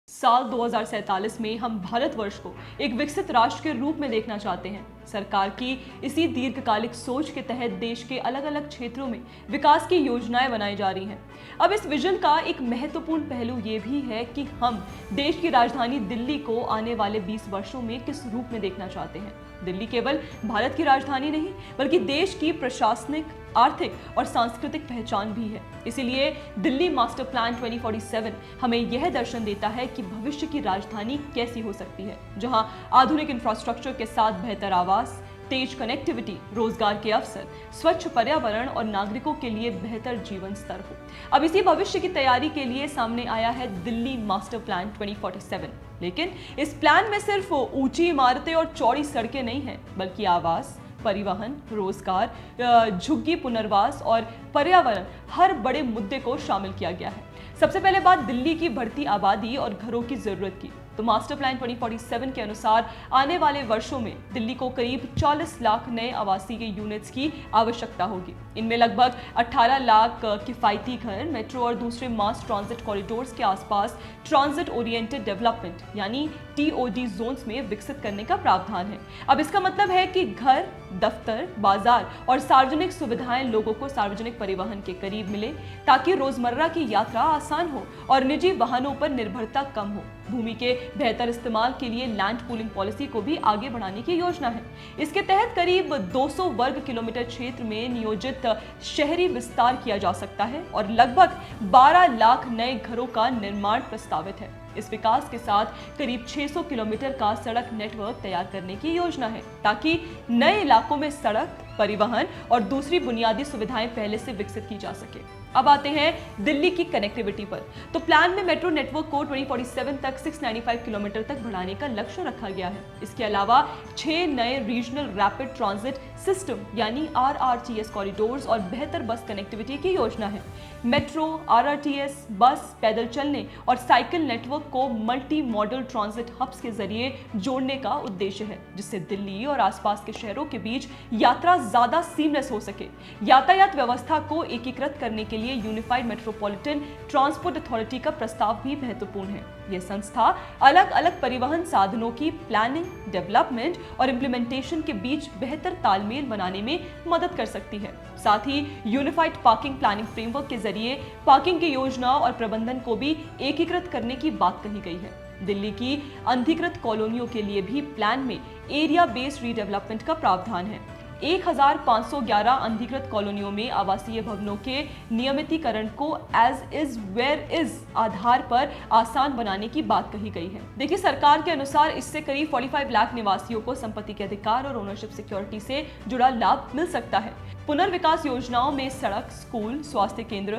साल 2047 में हम भारतवर्ष को एक विकसित राष्ट्र के रूप में देखना चाहते हैं। सरकार की इसी दीर्घकालिक सोच के तहत देश के अलग अलग क्षेत्रों में विकास की योजनाएं बनाई जा रही हैं। अब इस विजन का एक महत्वपूर्ण पहलू ये भी है कि हम देश की राजधानी दिल्ली को आने वाले 20 वर्षों में किस रूप में देखना चाहते हैं। दिल्ली केवल भारत की राजधानी नहीं बल्कि देश की प्रशासनिक, आर्थिक और सांस्कृतिक पहचान भी है। इसीलिए दिल्ली मास्टर प्लान 2047 हमें यह दर्शन देता है कि भविष्य की राजधानी कैसी हो सकती है, जहां आधुनिक इंफ्रास्ट्रक्चर के साथ बेहतर आवास, तेज कनेक्टिविटी, रोजगार के अवसर, स्वच्छ पर्यावरण और नागरिकों के लिए बेहतर जीवन स्तर हो। अब इसी भविष्य की तैयारी के लिए सामने आया है दिल्ली मास्टर प्लान 2047। लेकिन इस प्लान में सिर्फ ऊंची इमारतें और चौड़ी सड़कें नहीं हैं, बल्कि आवास, परिवहन, रोजगार, झुग्गी पुनर्वास और पर्यावरण हर बड़े मुद्दे को शामिल किया गया है। सबसे पहले बात दिल्ली की बढ़ती आबादी और घरों की जरूरत की। तो मास्टर प्लान 2047 के अनुसार आने वाले वर्षों में दिल्ली को करीब 40 लाख नए आवासीय यूनिट्स की आवश्यकता होगी। इनमें लगभग 18 लाख किफायती घर, मेट्रो और दूसरे मास ट्रांजिट कॉरिडोर्स के आसपास ट्रांजिट ओरिएंटेड डेवलपमेंट यानी TOD जोन्स में विकसित करने का प्रावधान है। अब इसका मतलब है कि घर, दफ्तर, बाजार और सार्वजनिक सुविधाएं लोगों को सार्वजनिक परिवहन के करीब मिले, ताकि रोजमर्रा की यात्रा आसान हो और निजी वाहनों पर निर्भरता कम हो। भूमि के बेहतर इस्तेमाल के लिए लैंड पूलिंग पॉलिसी को भी आगे बढ़ाने की योजना है। इसके तहत करीब 200 वर्ग किलोमीटर क्षेत्र में नियोजित शहरी विस्तार किया जा सकता है और लगभग 12 लाख नए घरों का निर्माण प्रस्तावित है। इस विकास के साथ करीब 600 किलोमीटर का सड़क नेटवर्क तैयार करने की योजना है, ताकि नए इलाकों में सड़क, परिवहन और दूसरी बुनियादी सुविधाएं पहले से विकसित की जा सके। अब आते हैं दिल्ली की कनेक्टिविटी पर। तो प्लान में मेट्रो नेटवर्क को 2047 तक 695 किलोमीटर तक बढ़ाने का लक्ष्य रखा गया है। इसके अलावा 6 नए रीजनल रैपिड ट्रांजिट सिस्टम यानी RRTS कॉरिडोर्स और बेहतर बस कनेक्टिविटी की योजना है। मेट्रो, RRTS, बस, पैदल चलने और साइकिल नेटवर्क को मल्टी मॉडल ट्रांजिट हब्स के जरिए जोड़ने का उद्देश्य है, जिससे दिल्ली और आसपास के शहरों के बीच यात्रा ज्यादा सीमलेस हो सके। यातायात व्यवस्था को एकीकृत करने के लिए यूनिफाइड मेट्रोपॉलिटन ट्रांसपोर्ट अथॉरिटी का प्रस्ताव भी महत्वपूर्ण है। यह संस्था अलग अलग परिवहन साधनों की प्लानिंग, डेवलपमेंट और इम्प्लीमेंटेशन के बीच बेहतर तालमेल बनाने में मदद कर सकती है। साथ ही यूनिफाइड पार्किंग प्लानिंग फ्रेमवर्क के जरिए पार्किंग की योजना और प्रबंधन को भी एकीकृत करने की बात कही गई है। दिल्ली की अनधिकृत कॉलोनियों के लिए भी प्लान में एरिया बेस्ड रीडेवलपमेंट का प्रावधान है। 1511 अनधिकृत कॉलोनियों में आवासीय भवनों के नियमितीकरण को एज इज वेयर इज आधार पर आसान बनाने की बात कही गई है। देखिए, सरकार के अनुसार इससे करीब 45 लाख निवासियों को संपत्ति के अधिकार और ओनरशिप सिक्योरिटी से जुड़ा लाभ मिल सकता है। पुनर्विकास योजनाओं में सड़क, स्कूल, स्वास्थ्य केंद्र,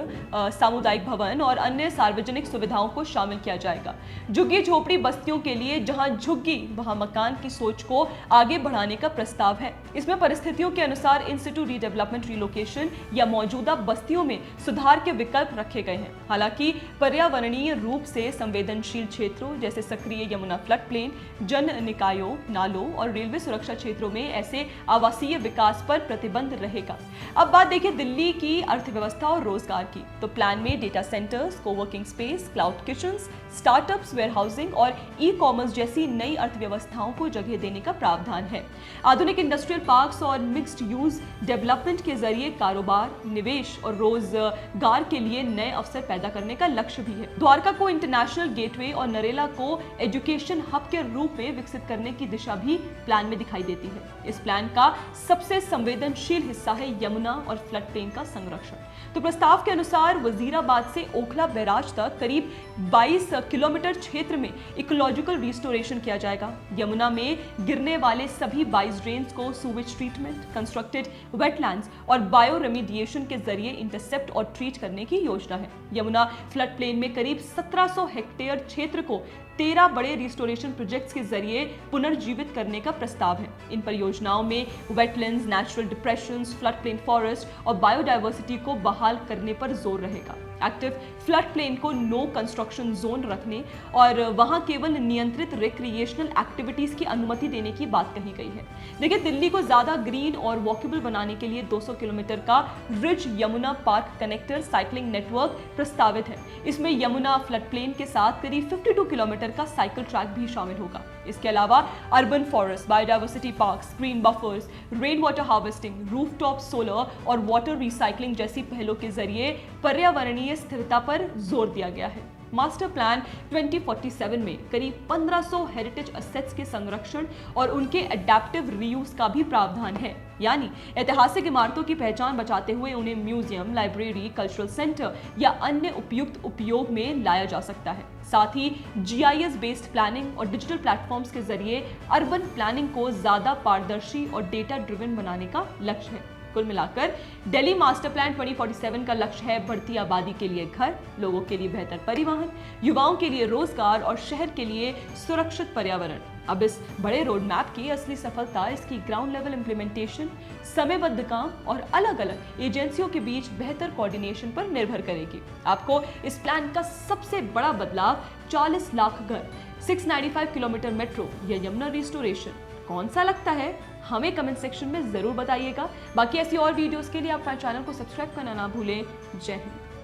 सामुदायिक भवन और अन्य सार्वजनिक सुविधाओं को शामिल किया जाएगा। झुग्गी झोपड़ी बस्तियों के लिए जहां झुग्गी वहां मकान की सोच को आगे बढ़ाने का प्रस्ताव है। इसमें परिस्थितियों के अनुसार इन सिटू रीडेवलपमेंट, रिलोकेशन या मौजूदा बस्तियों में सुधार के विकल्प रखे गए हैं। हालांकि पर्यावरणीय रूप से संवेदनशील क्षेत्रों जैसे सक्रिय यमुना फ्लड प्लेन, जन निकायों, नालों और रेलवे सुरक्षा क्षेत्रों में ऐसे आवासीय विकास पर प्रतिबंध रहेगा। अब बात देखिए दिल्ली की अर्थव्यवस्था और रोजगार की। तो प्लान में data centres, coworking space, cloud kitchens, startups, warehousing और ई-कॉमर्स जैसी नई अर्थव्यवस्थाओं को जगह देने का प्रावधान है। आधुनिक इंडस्ट्रियल पार्क्स और मिक्स्ड यूज डेवलपमेंट के जरिए कारोबार, निवेश और रोजगार के लिए नए अवसर पैदा करने का लक्ष्य भी है। द्वारका को इंटरनेशनल गेटवे और नरेला को एजुकेशन हब के रूप में विकसित करने की दिशा भी प्लान में दिखाई देती है। इस प्लान का सबसे संवेदनशील हिस्सा है यमुना और फ्लड प्लेन का संरक्षण। तो प्रस्ताव के अनुसार वजीराबाद से ओखला बैराज तक करीब 22 किलोमीटर क्षेत्र में इकोलॉजिकल रिस्टोरेशन किया जाएगा। यमुना में गिरने वाले सभी 22 ड्रेन्स को सूवेज ट्रीटमेंट, कंस्ट्रक्टेड वेटलैंड्स और बायो रेमिडिएशन के जरिए इंटरसेप्ट और ट्रीट करने की योजना है। यमुना फ्लड प्लेन में करीब 1700 हेक्टेयर क्षेत्र को 13 बड़े रिस्टोरेशन प्रोजेक्ट्स के जरिए पुनर्जीवित करने का प्रस्ताव है। इन परियोजनाओं में wetlands, natural depressions, flood plain forest और बायोडायवर्सिटी को बहाल करने पर जोर रहेगा। एक्टिव फ्लड प्लेन को नो कंस्ट्रक्शन जोन रखने और वहां केवल नियंत्रित रिक्रिएशनल एक्टिविटीज की अनुमति देने की बात कही गई है। देखिए, दिल्ली को ज्यादा ग्रीन और वॉकेबल बनाने के लिए 200 किलोमीटर का ridge Yamuna park connector cycling network प्रस्तावित है। इसमें यमुना फ्लड प्लेन के साथ करीब 52 किलोमीटर का साइकिल ट्रैक भी शामिल होगा। इसके अलावा urban forest, biodiversity parks, green buffers, rain water harvesting, rooftop solar और वाटर रिसाइकलिंग जैसी पहलों के जरिए पर्यावरणीय स्थिरता पर जोर दिया गया है। मास्टर प्लान 2047 में करीब 1500 हेरिटेज असेट्स के संरक्षण और उनके एडेप्टिव रीयूज का भी प्रावधान है, यानी ऐतिहासिक इमारतों की पहचान बचाते हुए उन्हें म्यूजियम, लाइब्रेरी, कल्चरल सेंटर या अन्य उपयुक्त उपयोग में लाया जा सकता है। साथ ही GIS बेस्ड प्लानिंग और डिजिटल प्लेटफॉर्म्स के जरिए अर्बन प्लानिंग को ज्यादा पारदर्शी और डेटा ड्रिवन बनाने का लक्ष्य है। कुल मिलाकर दिल्ली मास्टर प्लान 2047 का लक्ष्य है बढ़ती आबादी के लिए घर, लोगों के लिए बेहतर परिवहन, युवाओं के लिए रोजगार और शहर के लिए सुरक्षित पर्यावरण। अब इस बड़े रोड मैप की असली सफलता इसकी ग्राउंड लेवल इंप्लीमेंटेशन, समयबद्ध काम और अलग अलग एजेंसियों के बीच बेहतर कोऑर्डिनेशन पर निर्भर करेगी। आपको इस प्लान का सबसे बड़ा बदलाव 40 लाख घर, 695 किलोमीटर मेट्रो या यमुना रिस्टोरेशन कौन सा लगता है, हमें कमेंट सेक्शन में जरूर बताइएगा। बाकी ऐसी और वीडियोस के लिए आप हमारे चैनल को सब्सक्राइब करना ना भूलें। जय हिंद।